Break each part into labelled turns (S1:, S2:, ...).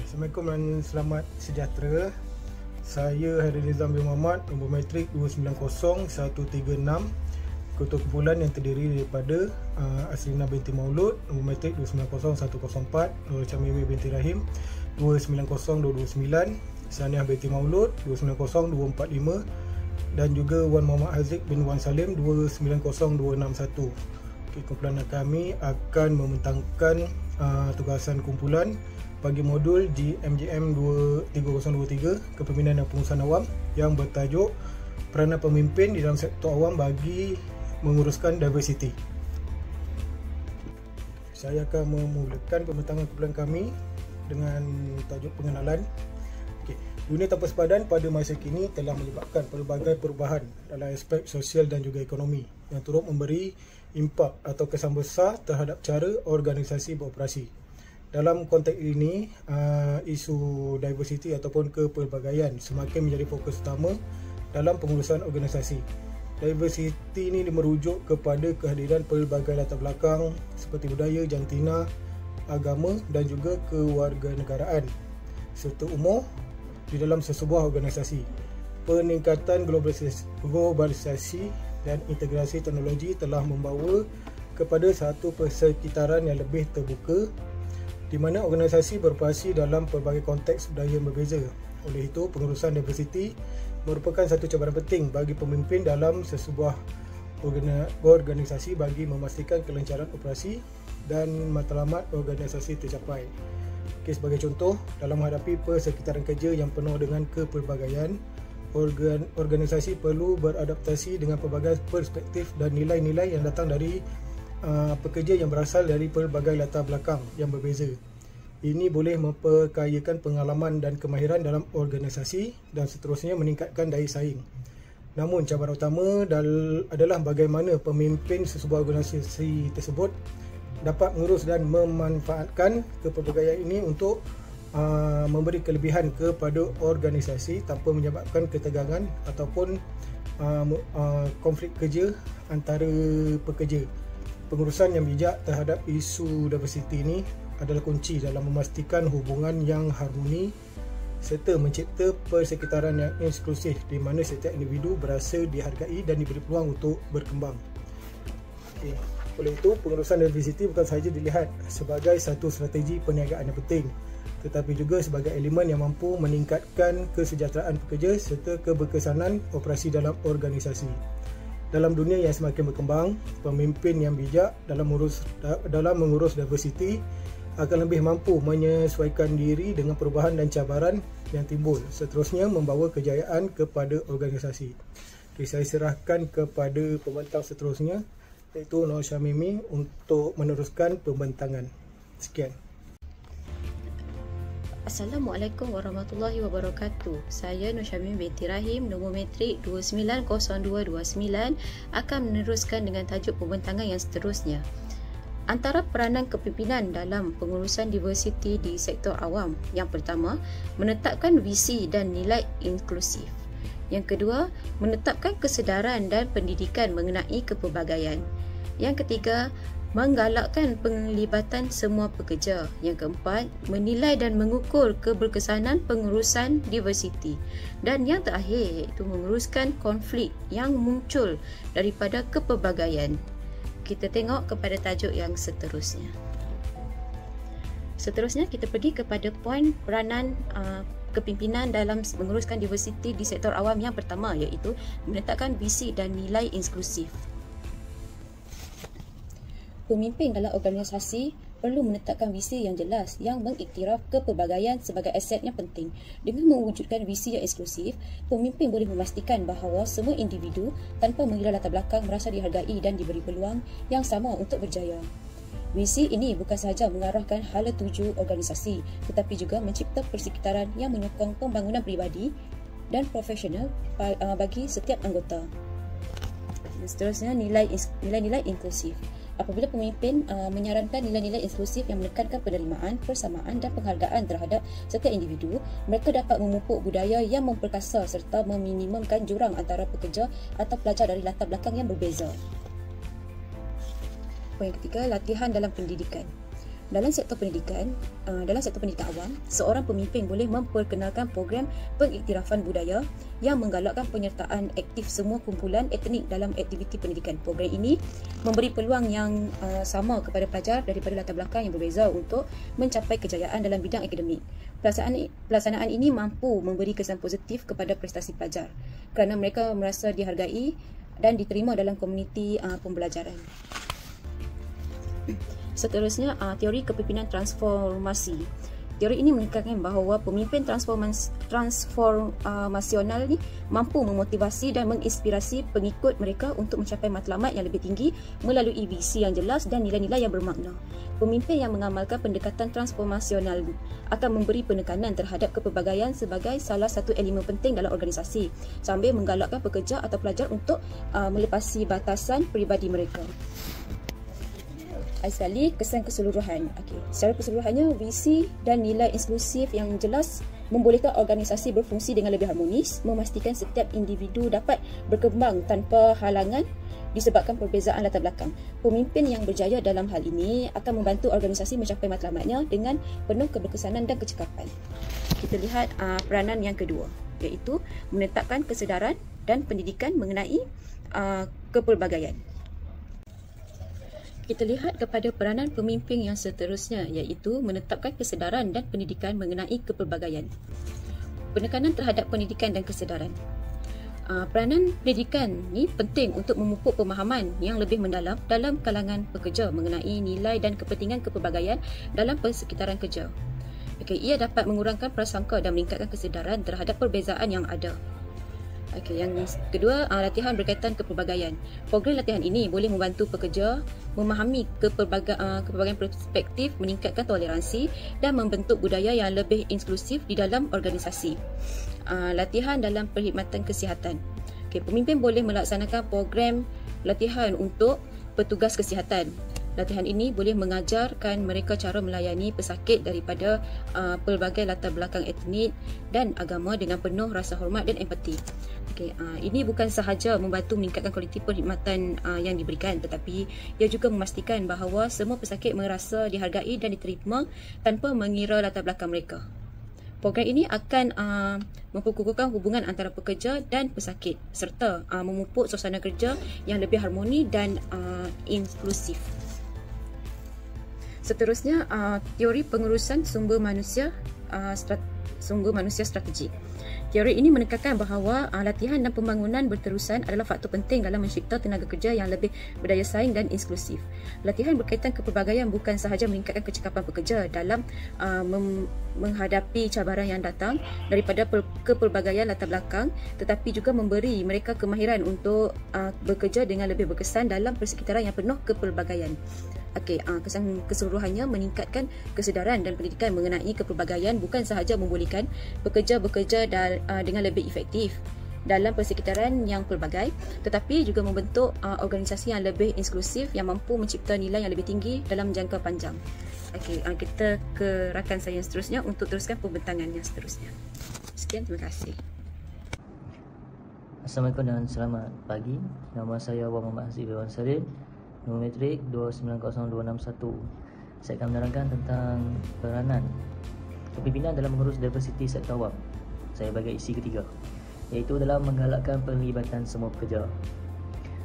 S1: Assalamualaikum dan selamat sejahtera. Saya Hairil Nizam bin Muhammad, nombor matrik 290136. Ketua kumpulan yang terdiri daripada Asrina binti Maulud, nombor matrik 290104, Nur Syamimi binti Rahim 290229, Saniah binti Maulud 290245 dan juga Wan Muhammad Haziq bin Wan Salim 290261. Kumpulan kami akan membentangkan tugasan kumpulan bagi modul di MJM 3023 Kepimpinan dan Pengurusan Awam yang bertajuk Peranan Pemimpin di dalam Sektor Awam bagi menguruskan diversity. Saya akan memulakan pembentangan kumpulan kami dengan tajuk pengenalan. Dunia tanpa sepadan pada masa kini telah menyebabkan pelbagai perubahan dalam aspek sosial dan juga ekonomi yang turut memberi impak atau kesan besar terhadap cara organisasi beroperasi. Dalam konteks ini, isu diversity ataupun kepelbagaian semakin menjadi fokus utama dalam pengurusan organisasi. Diversity ini merujuk kepada kehadiran pelbagai latar belakang seperti budaya, jantina, agama dan juga kewarganegaraan serta umur di dalam sesebuah organisasi. Peningkatan globalisasi dan integrasi teknologi telah membawa kepada satu persekitaran yang lebih terbuka di mana organisasi beroperasi dalam pelbagai konteks budaya yang berbeza. Oleh itu, pengurusan diversity merupakan satu cabaran penting bagi pemimpin dalam sesebuah organisasi bagi memastikan kelancaran operasi dan matlamat organisasi tercapai. Sebagai contoh, dalam menghadapi persekitaran kerja yang penuh dengan kepelbagaian, organisasi perlu beradaptasi dengan pelbagai perspektif dan nilai-nilai yang datang dari pekerja yang berasal dari pelbagai latar belakang yang berbeza. Ini boleh memperkayakan pengalaman dan kemahiran dalam organisasi dan seterusnya meningkatkan daya saing. Namun cabaran utama adalah bagaimana pemimpin sesebuah organisasi tersebut dapat mengurus dan memanfaatkan kepelbagaian ini untuk memberi kelebihan kepada organisasi tanpa menyebabkan ketegangan ataupun konflik kerja antara pekerja. Pengurusan yang bijak terhadap isu diversity ini adalah kunci dalam memastikan hubungan yang harmoni serta mencipta persekitaran yang inklusif di mana setiap individu berasa dihargai dan diberi peluang untuk berkembang. Oleh itu, pengurusan diversity bukan sahaja dilihat sebagai satu strategi perniagaan yang penting, tetapi juga sebagai elemen yang mampu meningkatkan kesejahteraan pekerja serta keberkesanan operasi dalam organisasi. Dalam dunia yang semakin berkembang, pemimpin yang bijak dalam mengurus diversity akan lebih mampu menyesuaikan diri dengan perubahan dan cabaran yang timbul, seterusnya membawa kejayaan kepada organisasi. Saya serahkan kepada pembentang seterusnya, iaitu Nur Syamimi, untuk meneruskan pembentangan. Sekian.
S2: Assalamualaikum warahmatullahi wabarakatuh. Saya Nur Syamimi binti Rahim, nombor matrik 290229, akan meneruskan dengan tajuk pembentangan yang seterusnya. Antara peranan kepimpinan dalam pengurusan diversity di sektor awam, yang pertama, menetapkan visi dan nilai inklusif. Yang kedua, menetapkan kesedaran dan pendidikan mengenai kepelbagaian. Yang ketiga, menggalakkan penglibatan semua pekerja. Yang keempat, menilai dan mengukur keberkesanan pengurusan diversity. Dan yang terakhir, iaitu menguruskan konflik yang muncul daripada kepelbagaian. Kita tengok kepada tajuk yang seterusnya. Seterusnya, kita pergi kepada poin peranan kepimpinan dalam menguruskan diversity di sektor awam yang pertama, iaitu menetapkan visi dan nilai inklusif. Pemimpin dalam organisasi perlu menetapkan visi yang jelas yang mengiktiraf kepelbagaian sebagai aset yang penting. Dengan mewujudkan visi yang eksklusif, pemimpin boleh memastikan bahawa semua individu tanpa mengira latar belakang merasa dihargai dan diberi peluang yang sama untuk berjaya. Visi ini bukan sahaja mengarahkan hala tuju organisasi, tetapi juga mencipta persekitaran yang menyokong pembangunan peribadi dan profesional bagi setiap anggota. Seterusnya, nilai-nilai inklusif. Apabila pemimpin menyarankan nilai-nilai inklusif yang menekankan penerimaan, persamaan dan penghargaan terhadap setiap individu, mereka dapat memupuk budaya yang memperkasa serta meminimumkan jurang antara pekerja atau pelajar dari latar belakang yang berbeza. Poin ketiga, latihan dalam pendidikan. Dalam sektor pendidikan awam, seorang pemimpin boleh memperkenalkan program pengiktirafan budaya yang menggalakkan penyertaan aktif semua kumpulan etnik dalam aktiviti pendidikan. Program ini memberi peluang yang sama kepada pelajar daripada latar belakang yang berbeza untuk mencapai kejayaan dalam bidang akademik. Pelaksanaan ini mampu memberi kesan positif kepada prestasi pelajar kerana mereka merasa dihargai dan diterima dalam komuniti pembelajaran. Seterusnya, teori kepimpinan transformasi. Teori ini menekankan bahawa pemimpin transformasional ni mampu memotivasi dan menginspirasi pengikut mereka untuk mencapai matlamat yang lebih tinggi melalui visi yang jelas dan nilai-nilai yang bermakna. Pemimpin yang mengamalkan pendekatan transformasional akan memberi penekanan terhadap kepelbagaian sebagai salah satu elemen penting dalam organisasi sambil menggalakkan pekerja atau pelajar untuk melepasi batasan peribadi mereka. Sekali, kesan keseluruhan. Secara keseluruhannya, visi dan nilai inklusif yang jelas membolehkan organisasi berfungsi dengan lebih harmonis, memastikan setiap individu dapat berkembang tanpa halangan disebabkan perbezaan latar belakang. Pemimpin yang berjaya dalam hal ini akan membantu organisasi mencapai matlamatnya dengan penuh keberkesanan dan kecekapan. Kita lihat peranan yang kedua, iaitu menetapkan kesedaran dan pendidikan mengenai kepelbagaian. Kita lihat kepada peranan pemimpin yang seterusnya, iaitu menetapkan kesedaran dan pendidikan mengenai kepelbagaian. Penekanan terhadap pendidikan dan kesedaran. Peranan pendidikan ni penting untuk memupuk pemahaman yang lebih mendalam dalam kalangan pekerja mengenai nilai dan kepentingan kepelbagaian dalam persekitaran kerja. Ia dapat mengurangkan prasangka dan meningkatkan kesedaran terhadap perbezaan yang ada. Yang kedua, latihan berkaitan kepelbagaian. Program latihan ini boleh membantu pekerja memahami kepelbagaian perspektif, meningkatkan toleransi dan membentuk budaya yang lebih inklusif di dalam organisasi. Latihan dalam perkhidmatan kesihatan. Pemimpin boleh melaksanakan program latihan untuk petugas kesihatan. Latihan ini boleh mengajarkan mereka cara melayani pesakit daripada pelbagai latar belakang etnik dan agama dengan penuh rasa hormat dan empati. Ini bukan sahaja membantu meningkatkan kualiti perkhidmatan yang diberikan, tetapi ia juga memastikan bahawa semua pesakit merasa dihargai dan diterima tanpa mengira latar belakang mereka. Program ini akan memperkukuhkan hubungan antara pekerja dan pesakit serta memupuk suasana kerja yang lebih harmoni dan inklusif. Seterusnya, teori pengurusan sumber manusia strategik. Teori ini menekankan bahawa latihan dan pembangunan berterusan adalah faktor penting dalam mencipta tenaga kerja yang lebih berdaya saing dan inklusif. Latihan berkaitan kepelbagaian bukan sahaja meningkatkan kecekapan pekerja dalam menghadapi cabaran yang datang daripada kepelbagaian latar belakang, tetapi juga memberi mereka kemahiran untuk bekerja dengan lebih berkesan dalam persekitaran yang penuh kepelbagaian. Kesan keseluruhannya meningkatkan kesedaran dan pendidikan mengenai kepelbagaian bukan sahaja membolehkan pekerja bekerja dengan lebih efektif dalam persekitaran yang pelbagai, tetapi juga membentuk organisasi yang lebih inklusif yang mampu mencipta nilai yang lebih tinggi dalam jangka panjang. Kita ke rakan saya yang seterusnya untuk teruskan pembentangan yang seterusnya. Sekian, terima kasih.
S3: Assalamualaikum dan selamat pagi. Nama saya Wan Muhammad Haziq Dewan Salim, nombor metrik 290261. Saya akan menerangkan tentang peranan kepimpinan dalam mengurus diversiti sektor awam. Saya bagi isi ketiga, iaitu dalam menggalakkan penglibatan semua pekerja.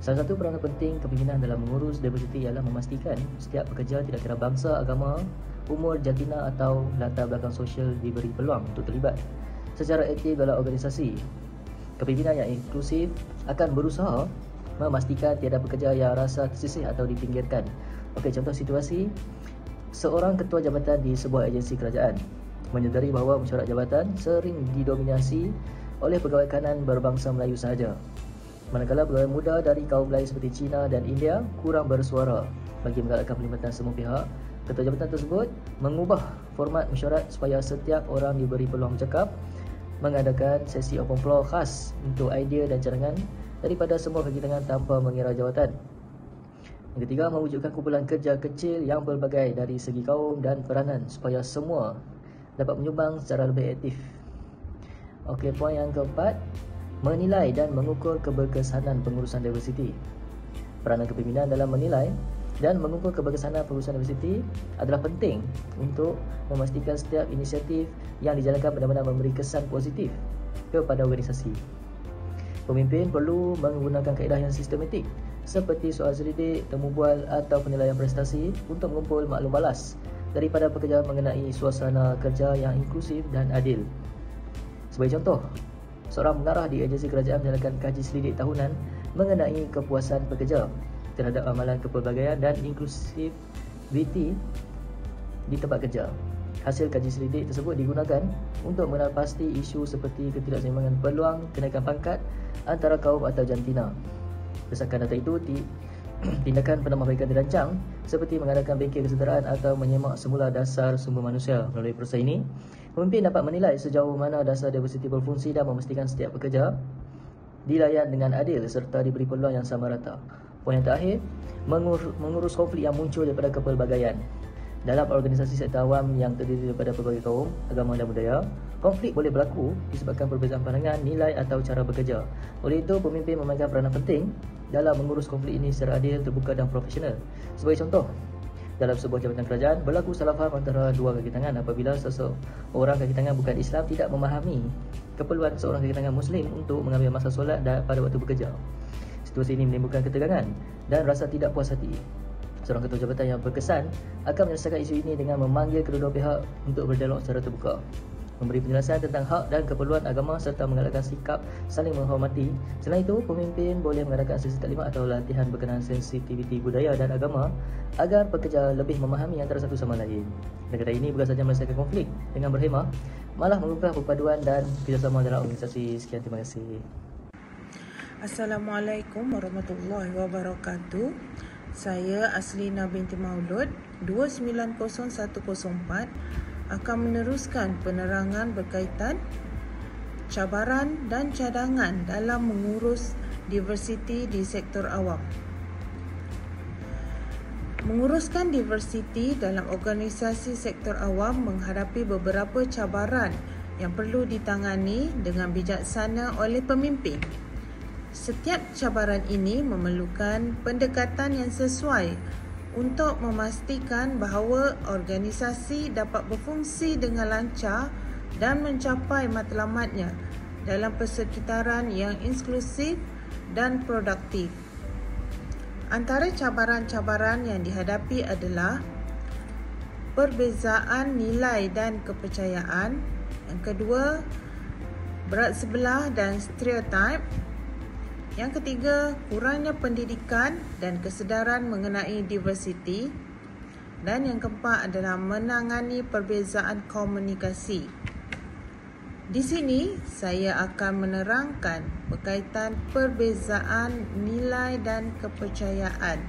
S3: Salah satu peranan penting kepimpinan dalam mengurus diversiti ialah memastikan setiap pekerja tidak kira bangsa, agama, umur, jantina atau latar belakang sosial diberi peluang untuk terlibat secara aktif dalam organisasi. Kepimpinan yang inklusif akan berusaha memastikan tiada pekerja yang rasa tersisih atau dipinggirkan. Contoh situasi, seorang ketua jabatan di sebuah agensi kerajaan menyedari bahawa mesyuarat jabatan sering didominasi oleh pegawai kanan berbangsa Melayu sahaja, manakala pegawai muda dari kaum lain seperti China dan India kurang bersuara. Bagi menggalakkan perkhidmatan semua pihak, ketua jabatan tersebut mengubah format mesyuarat supaya setiap orang diberi peluang bercakap, mengadakan sesi open floor khas untuk idea dan cadangan daripada semua kaki tangan tanpa mengira jawatan. Yang ketiga, mewujudkan kumpulan kerja kecil yang berbagai dari segi kaum dan peranan supaya semua dapat menyumbang secara lebih aktif. Poin yang keempat, menilai dan mengukur keberkesanan pengurusan diversiti. Peranan kepimpinan dalam menilai Dan mengukur keberkesanan perusahaan diversiti adalah penting untuk memastikan setiap inisiatif yang dijalankan benar-benar memberi kesan positif kepada organisasi. Pemimpin perlu menggunakan kaedah yang sistematik seperti soal selidik, temu bual atau penilaian prestasi untuk mengumpul maklum balas daripada pekerja mengenai suasana kerja yang inklusif dan adil. Sebagai contoh, seorang pengarah di agensi kerajaan menjalankan kaji selidik tahunan mengenai kepuasan pekerja terhadap amalan kepelbagaian dan inklusiviti di tempat kerja. Hasil kaji selidik tersebut digunakan untuk mengenal pasti isu seperti ketidakseimbangan peluang kenaikan pangkat antara kaum atau jantina. Berdasarkan data itu, tindakan penambahbaikan dirancang seperti mengadakan bengkel kesetaraan atau menyemak semula dasar sumber manusia. Melalui proses ini, pemimpin dapat menilai sejauh mana dasar diversiti berfungsi dan memastikan setiap pekerja dilayan dengan adil serta diberi peluang yang sama rata. Poin yang terakhir, mengurus konflik yang muncul daripada kepelbagaian. Dalam organisasi sektor awam yang terdiri daripada pelbagai kaum, agama dan budaya, konflik boleh berlaku disebabkan perbezaan pandangan, nilai atau cara bekerja. Oleh itu, pemimpin memainkan peranan penting dalam mengurus konflik ini secara adil, terbuka dan profesional. Sebagai contoh, dalam sebuah jabatan kerajaan, berlaku salah faham antara dua kaki tangan apabila seseorang kaki tangan bukan Islam tidak memahami keperluan seorang kaki tangan Muslim untuk mengambil masa solat pada waktu bekerja. Situasi ini menimbulkan ketegangan dan rasa tidak puas hati. Seorang ketua jabatan yang berkesan akan menyelesaikan isu ini dengan memanggil kedua-dua pihak untuk berdialog secara terbuka, memberi penjelasan tentang hak dan keperluan agama serta menggalakkan sikap saling menghormati. Selain itu, pemimpin boleh mengadakan sesi taklimat atau latihan berkenaan sensitiviti budaya dan agama agar pekerja lebih memahami antara satu sama lain. Dengan kata ini, bukan sahaja menyelesaikan konflik dengan berhemah, malah mengubah perpaduan dan kerjasama dalam organisasi. Sekian, terima kasih.
S4: Assalamualaikum warahmatullahi wabarakatuh. Saya Aslina binti Maulud 290104 akan meneruskan penerangan berkaitan cabaran dan cadangan dalam mengurus diversiti di sektor awam. Menguruskan diversiti dalam organisasi sektor awam menghadapi beberapa cabaran yang perlu ditangani dengan bijaksana oleh pemimpin. Setiap cabaran ini memerlukan pendekatan yang sesuai untuk memastikan bahawa organisasi dapat berfungsi dengan lancar dan mencapai matlamatnya dalam persekitaran yang inklusif dan produktif. Antara cabaran-cabaran yang dihadapi adalah perbezaan nilai dan kepercayaan. Yang kedua, berat sebelah dan stereotip. Yang ketiga, kurangnya pendidikan dan kesedaran mengenai diversiti. Dan yang keempat adalah menangani perbezaan komunikasi. Di sini, saya akan menerangkan berkaitan perbezaan nilai dan kepercayaan.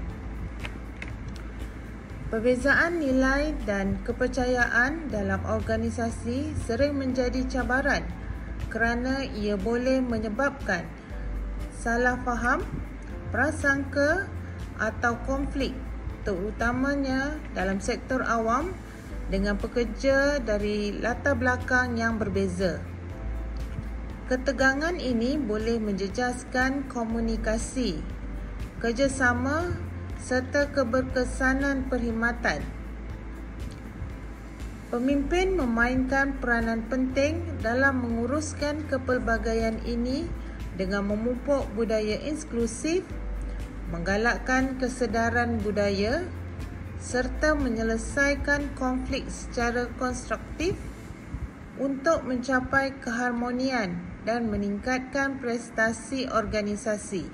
S4: Perbezaan nilai dan kepercayaan dalam organisasi sering menjadi cabaran kerana ia boleh menyebabkan salah faham, prasangka atau konflik, terutamanya dalam sektor awam dengan pekerja dari latar belakang yang berbeza. Ketegangan ini boleh menjejaskan komunikasi, kerjasama serta keberkesanan perkhidmatan. Pemimpin memainkan peranan penting dalam menguruskan kepelbagaian ini dengan memupuk budaya inklusif, menggalakkan kesedaran budaya serta menyelesaikan konflik secara konstruktif untuk mencapai keharmonian dan meningkatkan prestasi organisasi.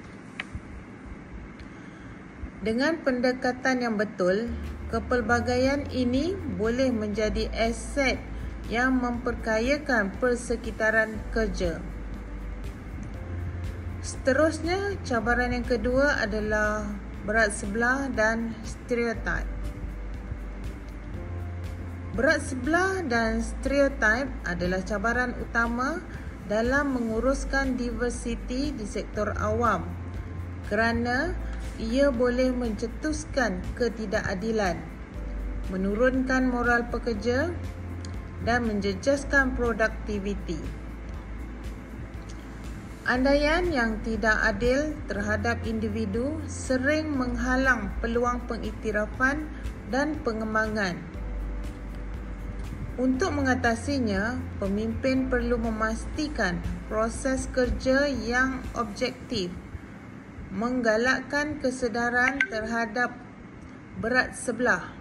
S4: Dengan pendekatan yang betul, kepelbagaian ini boleh menjadi aset yang memperkayakan persekitaran kerja. Seterusnya, cabaran yang kedua adalah berat sebelah dan stereotip. Berat sebelah dan stereotip adalah cabaran utama dalam menguruskan diversiti di sektor awam kerana ia boleh mencetuskan ketidakadilan, menurunkan moral pekerja dan menjejaskan produktiviti. Andaian yang tidak adil terhadap individu sering menghalang peluang pengiktirafan dan pengembangan. Untuk mengatasinya, pemimpin perlu memastikan proses kerja yang objektif, menggalakkan kesedaran terhadap berat sebelah,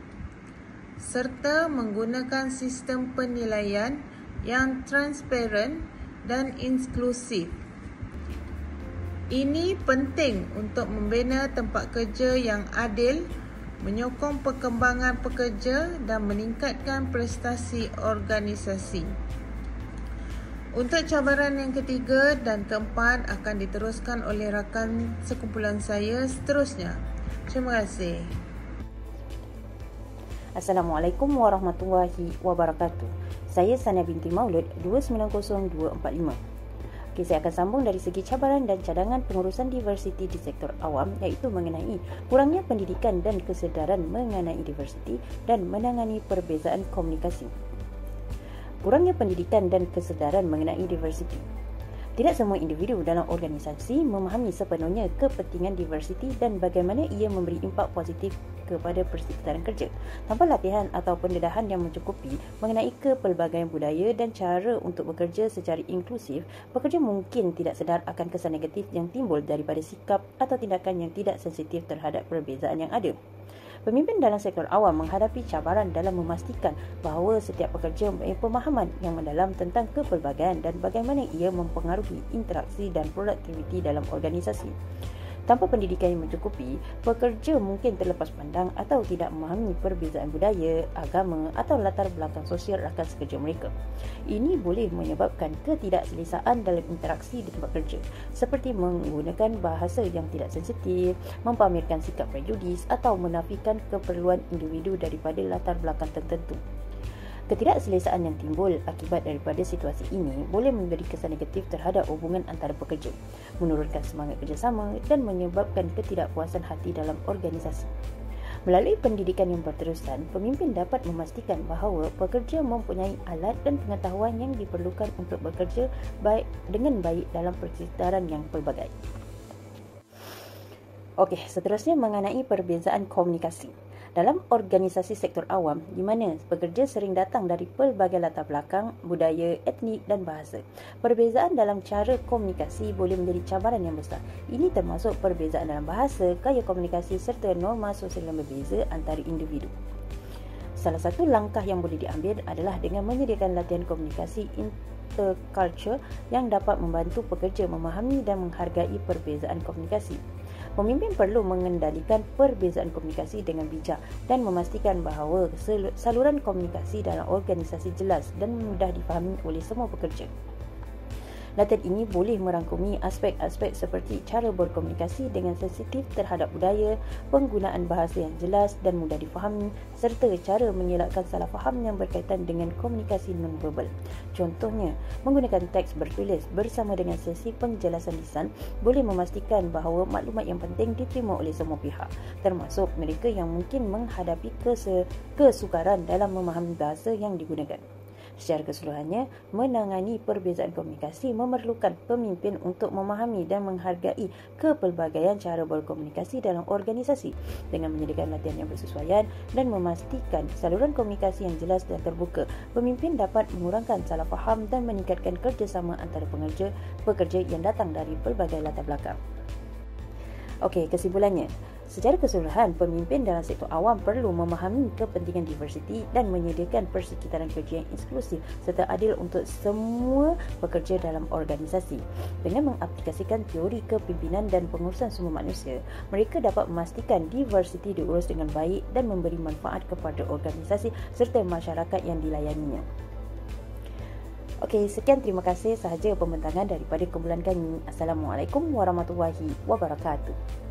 S4: serta menggunakan sistem penilaian yang transparan dan inklusif. Ini penting untuk membina tempat kerja yang adil, menyokong perkembangan pekerja dan meningkatkan prestasi organisasi. Untuk cabaran yang ketiga dan keempat akan diteruskan oleh rakan sekumpulan saya seterusnya. Terima kasih.
S5: Assalamualaikum warahmatullahi wabarakatuh. Saya Sania binti Maulud 290245. Saya akan sambung dari segi cabaran dan cadangan pengurusan diversiti di sektor awam, iaitu mengenai kurangnya pendidikan dan kesedaran mengenai diversiti dan menangani perbezaan komunikasi. Kurangnya pendidikan dan kesedaran mengenai diversiti. Tidak semua individu dalam organisasi memahami sepenuhnya kepentingan diversiti dan bagaimana ia memberi impak positif kepada persekitaran kerja. Tanpa latihan atau pendedahan yang mencukupi mengenai kepelbagaian budaya dan cara untuk bekerja secara inklusif, pekerja mungkin tidak sedar akan kesan negatif yang timbul daripada sikap atau tindakan yang tidak sensitif terhadap perbezaan yang ada. Pemimpin dalam sektor awam menghadapi cabaran dalam memastikan bahawa setiap pekerja mempunyai pemahaman yang mendalam tentang kepelbagaian dan bagaimana ia mempengaruhi interaksi dan produktiviti dalam organisasi. Tanpa pendidikan yang mencukupi, pekerja mungkin terlepas pandang atau tidak memahami perbezaan budaya, agama atau latar belakang sosial rakan sekerja mereka. Ini boleh menyebabkan ketidakselesaan dalam interaksi di tempat kerja, seperti menggunakan bahasa yang tidak sensitif, mempamerkan sikap prejudis atau menafikan keperluan individu daripada latar belakang tertentu. Ketidakselesaan yang timbul akibat daripada situasi ini boleh memberi kesan negatif terhadap hubungan antara pekerja, menurunkan semangat kerjasama dan menyebabkan ketidakpuasan hati dalam organisasi. Melalui pendidikan yang berterusan, pemimpin dapat memastikan bahawa pekerja mempunyai alat dan pengetahuan yang diperlukan untuk bekerja dengan baik dalam persekitaran yang pelbagai. Okey, seterusnya mengenai perbezaan komunikasi. Dalam organisasi sektor awam, di mana pekerja sering datang dari pelbagai latar belakang, budaya, etnik dan bahasa, perbezaan dalam cara komunikasi boleh menjadi cabaran yang besar. Ini termasuk perbezaan dalam bahasa, gaya komunikasi serta norma sosial yang berbeza antara individu. Salah satu langkah yang boleh diambil adalah dengan menyediakan latihan komunikasi interculture yang dapat membantu pekerja memahami dan menghargai perbezaan komunikasi. Pemimpin perlu mengendalikan perbezaan komunikasi dengan bijak dan memastikan bahawa saluran komunikasi dalam organisasi jelas dan mudah difahami oleh semua pekerja. Latihan ini boleh merangkumi aspek-aspek seperti cara berkomunikasi dengan sensitif terhadap budaya, penggunaan bahasa yang jelas dan mudah difahami, serta cara mengelakkan salah faham yang berkaitan dengan komunikasi non-verbal. Contohnya, menggunakan teks bertulis bersama dengan sesi penjelasan lisan boleh memastikan bahawa maklumat yang penting diterima oleh semua pihak, termasuk mereka yang mungkin menghadapi kesukaran dalam memahami bahasa yang digunakan. Secara keseluruhannya, menangani perbezaan komunikasi memerlukan pemimpin untuk memahami dan menghargai kepelbagaian cara berkomunikasi dalam organisasi dengan menyediakan latihan yang bersesuaian dan memastikan saluran komunikasi yang jelas dan terbuka. Pemimpin dapat mengurangkan salah faham dan meningkatkan kerjasama antara pekerja yang datang dari pelbagai latar belakang. Okey, kesimpulannya. Secara keseluruhan, pemimpin dalam sektor awam perlu memahami kepentingan diversiti dan menyediakan persekitaran kerja yang inklusif serta adil untuk semua pekerja dalam organisasi. Dengan mengaplikasikan teori kepimpinan dan pengurusan sumber manusia, mereka dapat memastikan diversiti diurus dengan baik dan memberi manfaat kepada organisasi serta masyarakat yang dilayaninya. Okey, sekian, terima kasih sahaja pembentangan daripada kumpulan kami. Assalamualaikum warahmatullahi wabarakatuh.